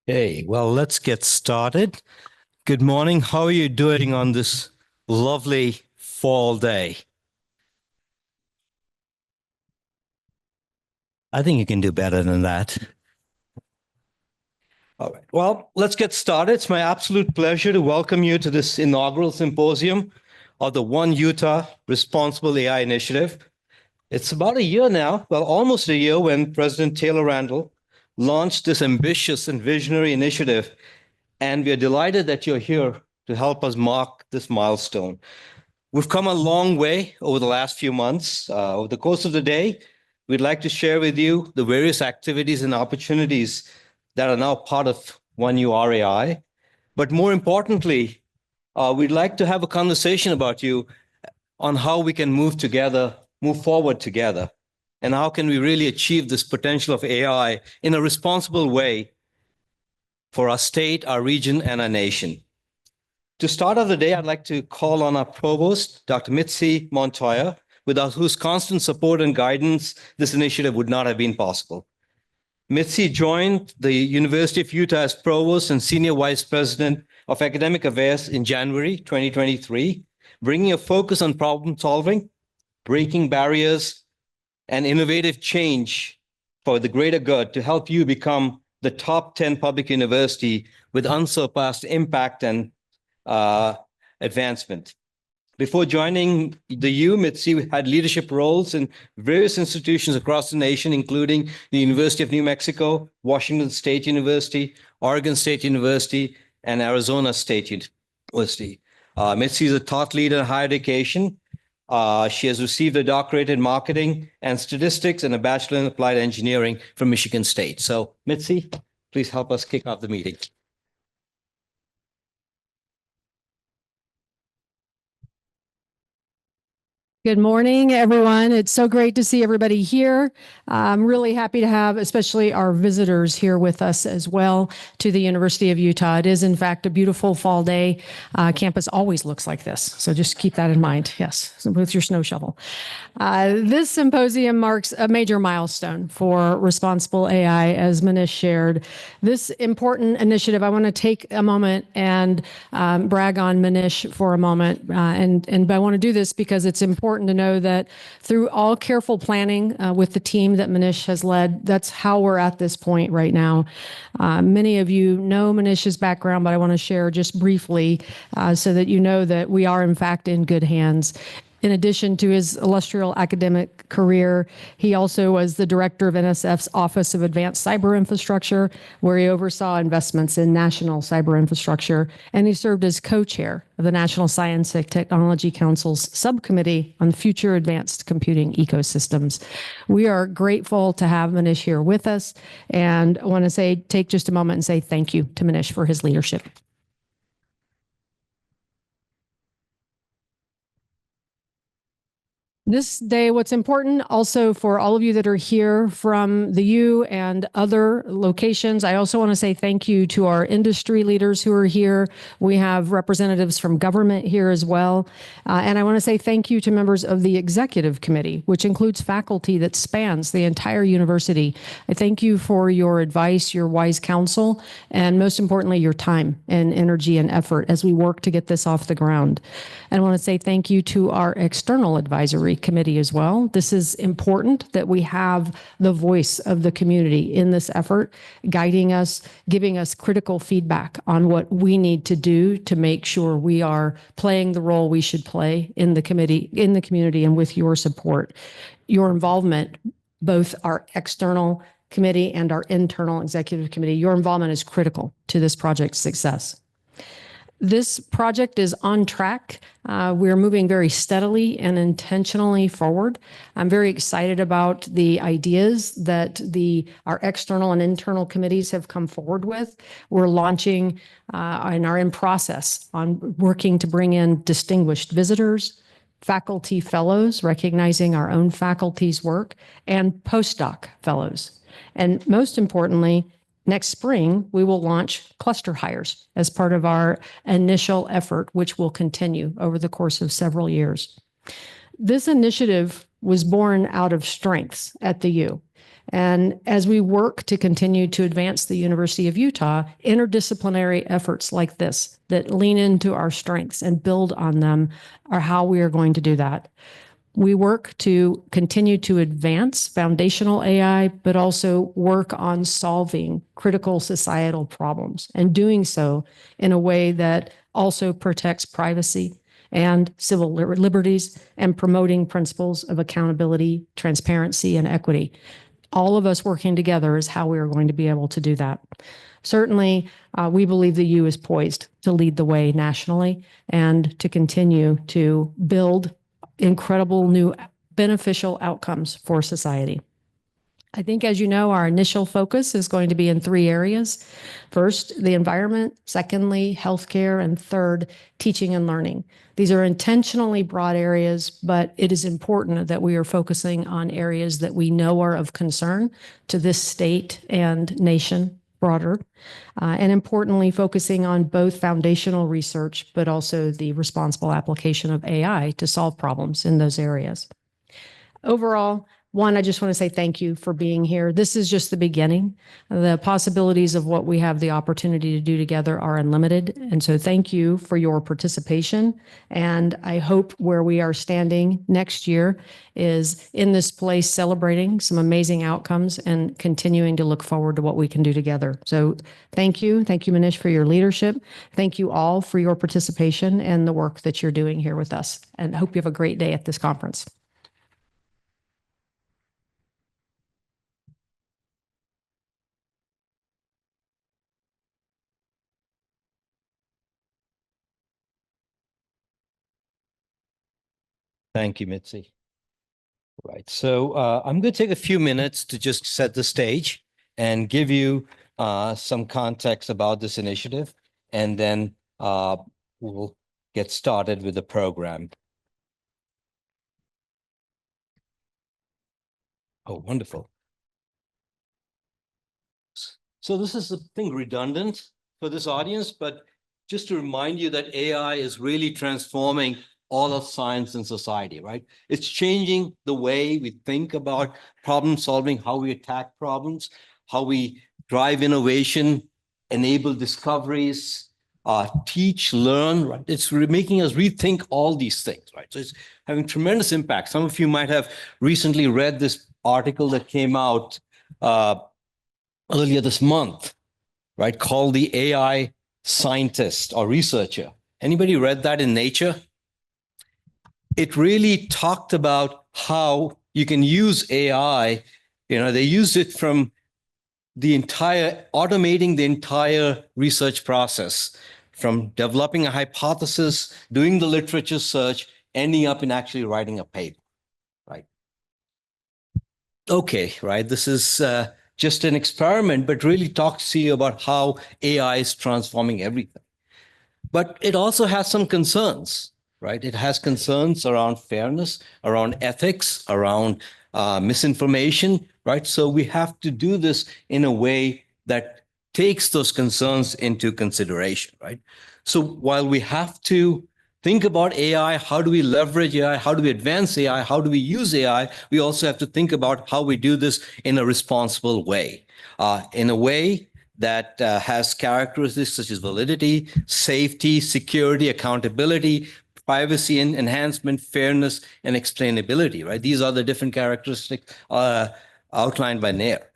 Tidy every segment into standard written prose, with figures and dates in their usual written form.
Hey, well, let's get started. Good morning. How are you doing on this lovely fall day? I think you can do better than that. All right. Well, let's get started. It's my absolute pleasure to welcome you to this inaugural symposium of the One Utah Responsible AI Initiative. It's about a year now, well, almost a year, when President Taylor Randall launched this ambitious and visionary initiative. And we are delighted that you're here to help us mark this milestone. We've come a long way over the last few months. Over the course of the day, we'd like to share with you the various activities and opportunities that are now part of One URAI. But more importantly, we'd like to have a conversation about you on how we can move forward together, and how can we really achieve this potential of AI in a responsible way for our state, our region, and our nation. To start off the day, I'd like to call on our Provost, Dr. Mitzi Montoya, without whose constant support and guidance, this initiative would not have been possible. Mitzi joined the University of Utah as Provost and Senior Vice President of Academic Affairs in January 2023, bringing a focus on problem solving, breaking barriers, and innovative change for the greater good to help you become the top 10 public university with unsurpassed impact and advancement. Before joining the U, Mitzi had leadership roles in various institutions across the nation, including the University of New Mexico, Washington State University, Oregon State University, and Arizona State University. Mitzi is a thought leader in higher education. She has received a doctorate in marketing and statistics and a bachelor in applied engineering from Michigan State. So, Mitzi, please help us kick off the meeting. Good morning, everyone. It's so great to see everybody here. I'm really happy to have especially our visitors here with us as well to the University of Utah. It is, in fact, a beautiful fall day. Campus always looks like this, so just keep that in mind. Yes, with your snow shovel. This symposium marks a major milestone for responsible AI, as Manish shared. This important initiative, I want to take a moment and brag on Manish for a moment. And I want to do this because it's important to know that through all careful planning with the team that Manish has led, that's how we're at this point right now. Many of you know Manish's background, but I want to share just briefly so that you know that we are, in fact, in good hands. In addition to his illustrious academic career, he also was the director of NSF's Office of Advanced Cyber Infrastructure, where he oversaw investments in national cyber infrastructure, and he served as co-chair of the National Science and Technology Council's Subcommittee on Future Advanced Computing Ecosystems. We are grateful to have Manish here with us, and I want to take just a moment and say thank you to Manish for his leadership. This day, what's important also for all of you that are here from the U and other locations, I also want to say thank you to our industry leaders who are here. We have representatives from government here as well. And I want to say thank you to members of the executive committee, which includes faculty that spans the entire university. I thank you for your advice, your wise counsel, and most importantly, your time and energy and effort as we work to get this off the ground. And I want to say thank you to our external advisory committee as well. This is important that we have the voice of the community in this effort, guiding us, giving us critical feedback on what we need to do to make sure we are playing the role we should play in the committee, in the community, and with your support. Your involvement, both our external committee and our internal executive committee, your involvement is critical to this project's success. This project is on track. We're moving very steadily and intentionally forward. I'm very excited about the ideas that our external and internal committees have come forward with. We're launching and are in process on working to bring in distinguished visitors, faculty fellows, recognizing our own faculty's work, and postdoc fellows. And most importantly, next spring, we will launch cluster hires as part of our initial effort, which will continue over the course of several years. This initiative was born out of strengths at the U. And as we work to continue to advance the University of Utah, interdisciplinary efforts like this that lean into our strengths and build on them are how we are going to do that. We work to continue to advance foundational AI, but also work on solving critical societal problems and doing so in a way that also protects privacy and civil liberties and promoting principles of accountability, transparency, and equity. All of us working together is how we are going to be able to do that. Certainly, we believe the U is poised to lead the way nationally and to continue to build incredible new beneficial outcomes for society. I think, as you know, our initial focus is going to be in 3 areas. First, the environment. Secondly, healthcare. And third, teaching and learning. These are intentionally broad areas, but it is important that we are focusing on areas that we know are of concern to this state and nation broader, and importantly, focusing on both foundational research, but also the responsible application of AI to solve problems in those areas. Overall, one, I just want to say thank you for being here. This is just the beginning. The possibilities of what we have the opportunity to do together are unlimited. And so thank you for your participation. And I hope where we are standing next year is in this place celebrating some amazing outcomes and continuing to look forward to what we can do together. So thank you. Thank you, Manish, for your leadership. Thank you all for your participation and the work that you're doing here with us. And I hope you have a great day at this conference. Thank you, Mitzi. Right. So I'm going to take a few minutes to just set the stage and give you some context about this initiative, and then we'll get started with the program. Oh, wonderful. So this is a thing redundant for this audience, but just to remind you that AI is really transforming all of science and society, right? It's changing the way we think about problem solving, how we attack problems, how we drive innovation, enable discoveries, teach, learn, right? It's making us rethink all these things, right? So it's having tremendous impact. Some of you might have recently read this article that came out earlier this month, right? Called The AI Scientist or Researcher. Anybody read that in Nature? It really talked about how you can use AI. You know, they used it from automating the entire research process, from developing a hypothesis, doing the literature search, ending up in actually writing a paper, right? Okay, right, this is just an experiment, but really talks to you about how AI is transforming everything. But it also has some concerns, right? It has concerns around fairness, around ethics, around misinformation, right? So we have to do this in a way that takes those concerns into consideration, right? So while we have to think about AI, how do we leverage AI, how do we advance AI, how do we use AI, we also have to think about how we do this in a responsible way, in a way that has characteristics such as validity, safety, security, accountability, privacy and enhancement, fairness, and explainability, right? These are the different characteristics outlined by Nair.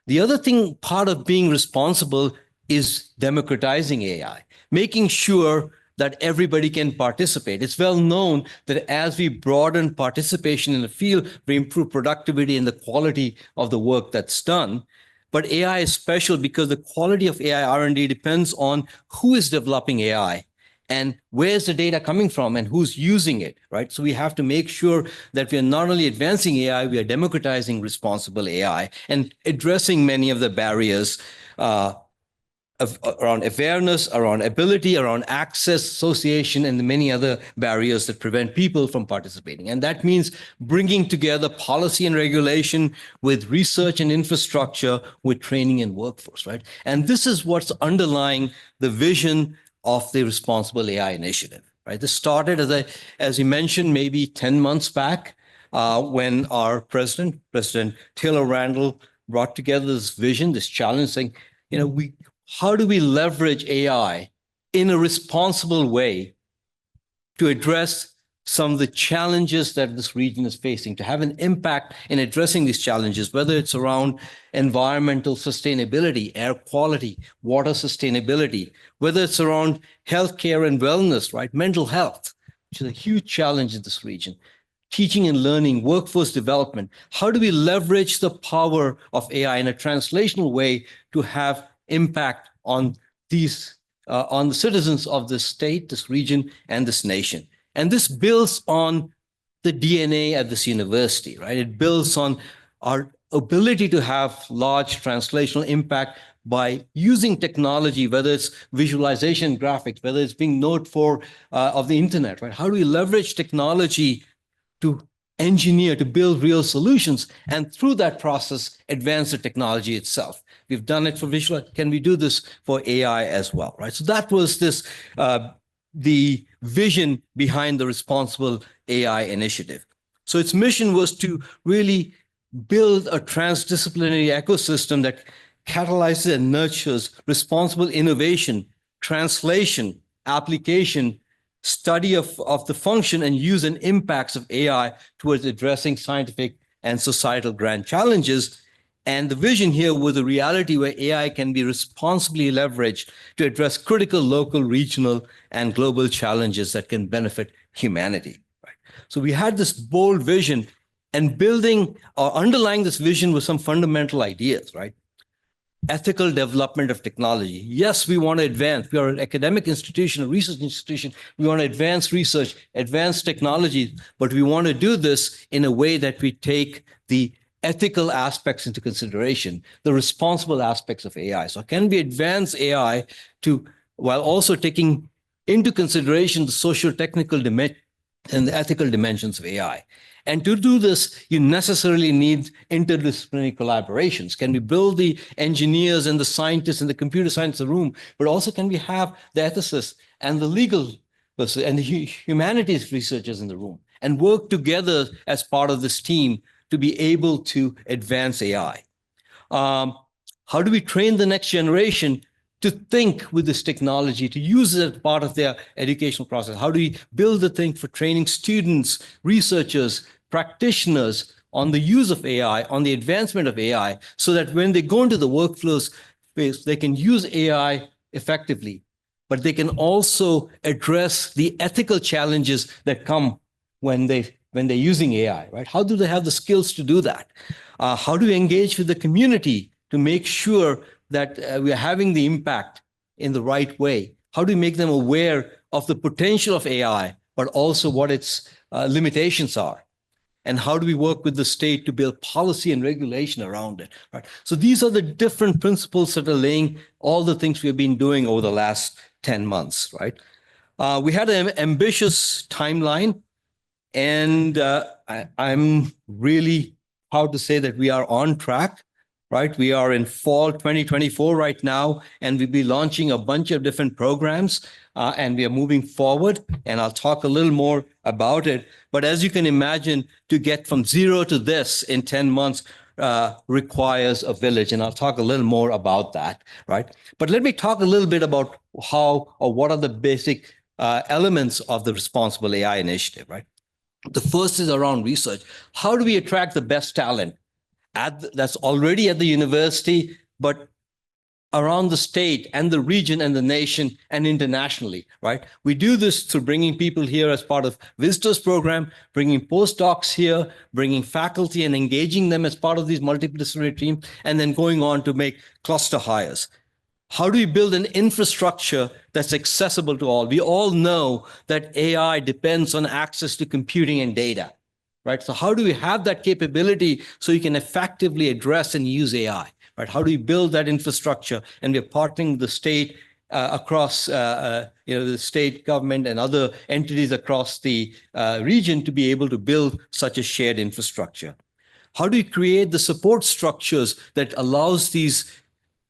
The other thing, part of being responsible, is democratizing AI, making sure that everybody can participate. It's well known that as we broaden participation in the field, we improve productivity and the quality of the work that's done. But AI is special because the quality of AI R&D depends on who is developing AI and where's the data coming from and who's using it, right? So we have to make sure that we are not only advancing AI, we are democratizing responsible AI and addressing many of the barriers around awareness, around ability, around access, association, and the many other barriers that prevent people from participating. And that means bringing together policy and regulation with research and infrastructure, with training and workforce, right? And this is what's underlying the vision of the Responsible AI Initiative, right? This started, as you mentioned, maybe 10 months back. when our President Taylor Randall, brought together this vision, this challenge, saying, how do we leverage AI in a responsible way to address some of the challenges that this region is facing, to have an impact in addressing these challenges, whether it's around environmental sustainability, air quality, water sustainability, whether it's around healthcare and wellness, right? Mental health, which is a huge challenge in this region. Teaching and learning, workforce development. How do we leverage the power of AI in a translational way to have impact on on the citizens of this state, this region, and this nation? And this builds on the DNA at this university, right? It builds on our ability to have large translational impact by using technology, whether it's visualization graphics, whether it's being Node 4 of the internet, right? How do we leverage technology to engineer, to build real solutions, and through that process, advance the technology itself? We've done it for visual. Can we do this for AI as well, right? So that was the vision behind the Responsible AI Initiative. So its mission was to really build a transdisciplinary ecosystem that catalyzes and nurtures responsible innovation, translation, application, study of the function and use and impacts of AI towards addressing scientific and societal grand challenges. And the vision here was a reality where AI can be responsibly leveraged to address critical local, regional, and global challenges that can benefit humanity. Right? So we had this bold vision, and building or underlying this vision was some fundamental ideas, right? Ethical development of technology. Yes, we want to advance. We are an academic institution, a research institution. We want to advance research, advance technology, but we want to do this in a way that we take the ethical aspects into consideration, the responsible aspects of AI. So can we advance AI while also taking into consideration the social technical dimension and the ethical dimensions of AI? And to do this, you necessarily need interdisciplinary collaborations. Can we build the engineers and the scientists and the computer science in the room, but also can we have the ethicists and the legal person and the humanities researchers in the room and work together as part of this team to be able to advance AI? How do we train the next generation to think with this technology, to use it as part of their educational process? How do we build the thing for training students, researchers, practitioners on the use of AI, on the advancement of AI, so that when they go into the workflows space, they can use AI effectively, but they can also address the ethical challenges that come when they're using AI, right? How do they have the skills to do that? How do we engage with the community to make sure that we are having the impact in the right way? How do we make them aware of the potential of AI, but also what its limitations are? And how do we work with the state to build policy and regulation around it? Right. So these are the different principles that are laying all the things we have been doing over the last 10 months, right? We had an ambitious timeline, and I'm really proud to say that we are on track, right? We are in fall 2024 right now, and we'll be launching a bunch of different programs, and we are moving forward, and I'll talk a little more about it. But as you can imagine, to get from zero to this in 10 months requires a village, and I'll talk a little more about that, right? But let me talk a little bit about how or what are the basic elements of the Responsible AI Initiative, right? The first is around research. How do we attract the best talent that's already at the university, but around the state and the region and the nation and internationally, right? We do this through bringing people here as part of visitors program, bringing postdocs here, bringing faculty and engaging them as part of these multidisciplinary teams, and then going on to make cluster hires. How do we build an infrastructure that's accessible to all? We all know that AI depends on access to computing and data, right? So how do we have that capability so you can effectively address and use AI, right? How do we build that infrastructure? And we're partnering with the state across, the state government and other entities across the region to be able to build such a shared infrastructure. How do we create the support structures that allows these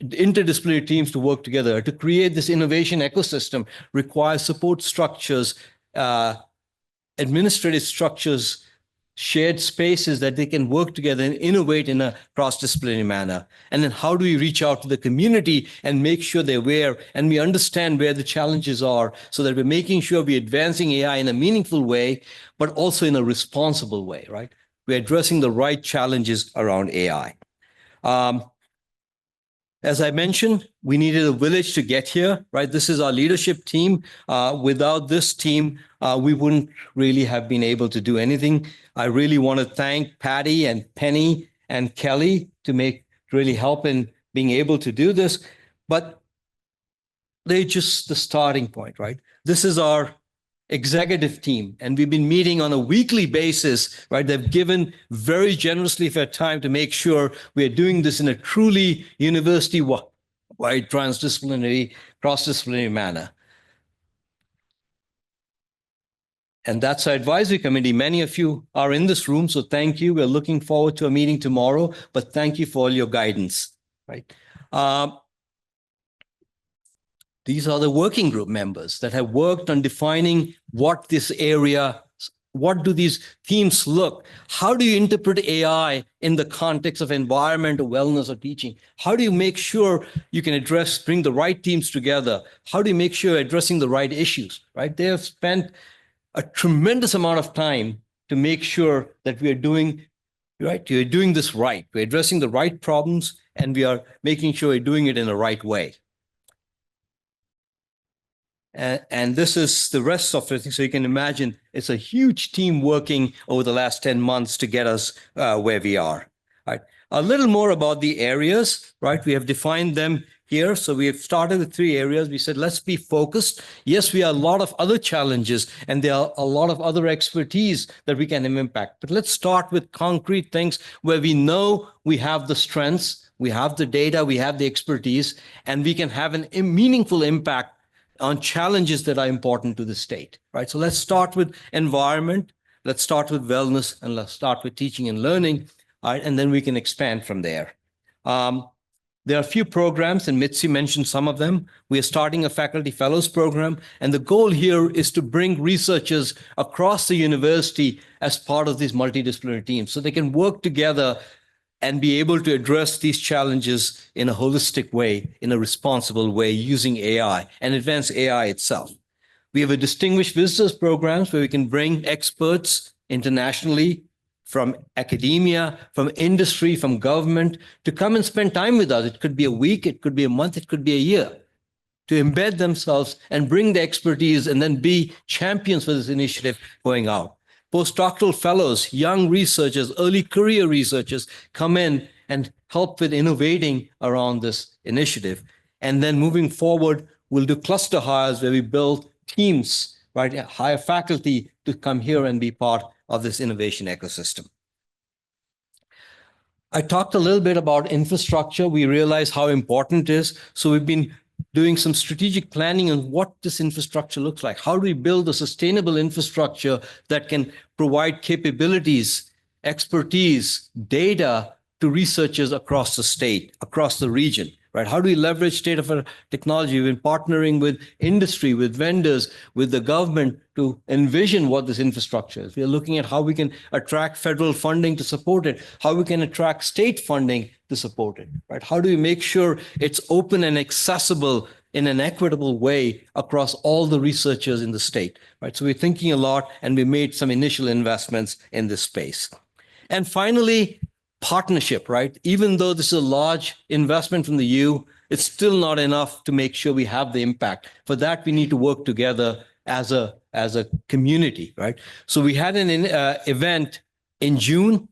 interdisciplinary teams to work together? To create this innovation ecosystem requires support structures, administrative structures, shared spaces that they can work together and innovate in a cross-disciplinary manner? And then how do we reach out to the community and make sure they're aware and we understand where the challenges are so that we're making sure we're advancing AI in a meaningful way, but also in a responsible way, right? We're addressing the right challenges around AI. As I mentioned, we needed a village to get here, right? This is our leadership team. Without this team, we wouldn't really have been able to do anything. I really want to thank Patty and Penny and Kelly to really help in being able to do this. But they're just the starting point, right? This is our executive team, and we've been meeting on a weekly basis, right? They've given very generously of their time to make sure we're doing this in a truly university-wide, transdisciplinary, cross-disciplinary manner. And that's our advisory committee. Many of you are in this room, so thank you. We're looking forward to a meeting tomorrow, but thank you for all your guidance, right? These are the working group members that have worked on defining what this area, what do these themes look? How do you interpret AI in the context of environment or wellness or teaching? How do you make sure you can bring the right teams together? How do you make sure you're addressing the right issues, right? They have spent a tremendous amount of time to make sure that we are doing this right. We're addressing the right problems and we are making sure we're doing it in the right way. And this is the rest of it. So you can imagine it's a huge team working over the last 10 months to get us where we are. Right. A little more about the areas, right? We have defined them here. So we have started with 3 areas. We said, let's be focused. Yes, we have a lot of other challenges and there are a lot of other expertise that we can impact. But let's start with concrete things where we know we have the strengths, we have the data, we have the expertise, and we can have a meaningful impact on challenges that are important to the state, right? So let's start with environment, let's start with wellness, and let's start with teaching and learning, right? And then we can expand from there. There are a few programs, and Mitzi mentioned some of them. We are starting a faculty fellows program, and the goal here is to bring researchers across the university as part of these multidisciplinary teams so they can work together and be able to address these challenges in a holistic way, in a responsible way, using AI and advance AI itself. We have a distinguished visitors programs where we can bring experts internationally from academia, from industry, from government to come and spend time with us. It could be a week, it could be a month, it could be a year, to embed themselves and bring the expertise and then be champions for this initiative going out. Postdoctoral fellows, young researchers, early career researchers come in and help with innovating around this initiative. And then moving forward, we'll do cluster hires where we build teams, right? Hire faculty to come here and be part of this innovation ecosystem. I talked a little bit about infrastructure. We realize how important it is. So we've been doing some strategic planning on what this infrastructure looks like. How do we build a sustainable infrastructure that can provide capabilities, expertise, data to researchers across the state, across the region, right? How do we leverage state-of-the-art technology? We've been partnering with industry, with vendors, with the government to envision what this infrastructure is. We are looking at how we can attract federal funding to support it, how we can attract state funding to support it, right? How do we make sure it's open and accessible in an equitable way across all the researchers in the state, right? So we're thinking a lot and we made some initial investments in this space. And finally, partnership, right? Even though this is a large investment from the U, it's still not enough to make sure we have the impact. For that, we need to work together as a community, right? So we had an event in June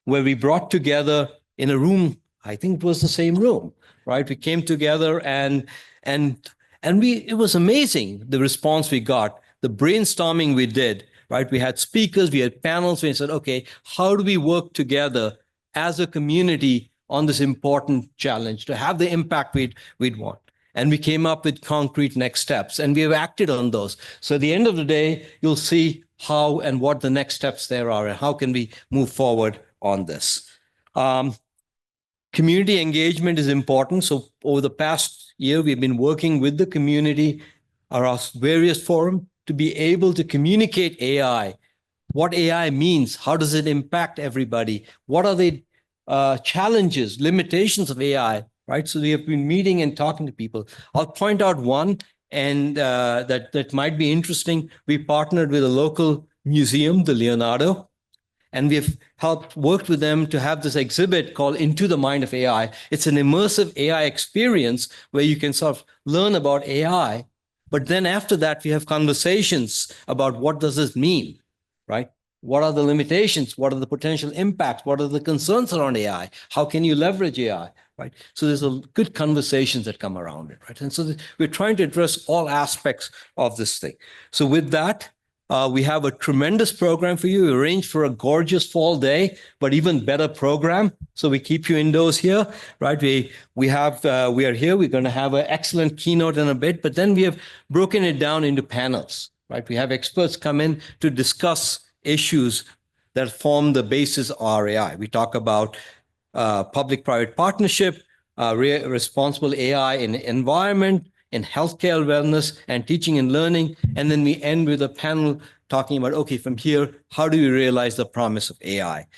where we brought together in a room, I think it was the same room, right? We came together and it was amazing, the response we got, the brainstorming we did, right? We had speakers, we had panels, we said, okay, how do we work together as a community on this important challenge to have the impact we'd want? And we came up with concrete next steps and we have acted on those. So at the end of the day, you'll see how and what the next steps there are and how can we move forward on this. Community engagement is important. So over the past year, we've been working with the community across various forums to be able to communicate AI what AI means. How does it impact everybody? What are the challenges, limitations of AI, right? So we have been meeting and talking to people. I'll point out one, and that might be interesting. We partnered with a local museum, the Leonardo, and we've worked with them to have this exhibit called Into the Mind of AI. It's an immersive AI experience where you can sort of learn about AI. But then after that, we have conversations about what does this mean, right? What are the limitations? What are the potential impacts? What are the concerns around AI? How can you leverage AI, right? So there's a good conversations that come around it, right? And so we're trying to address all aspects of this thing. So with that, we have a tremendous program for you. We arranged for a gorgeous fall day, but even better program. So we keep you indoors here, right? We are here. We're going to have an excellent keynote in a bit, but then we have broken it down into panels, right? We have experts come in to discuss issues that form the basis of our AI. We talk about public-private partnership, responsible AI in environment, in healthcare wellness, and teaching and learning. And then we end with a panel talking about, okay, from here, how do we realize the promise of AI?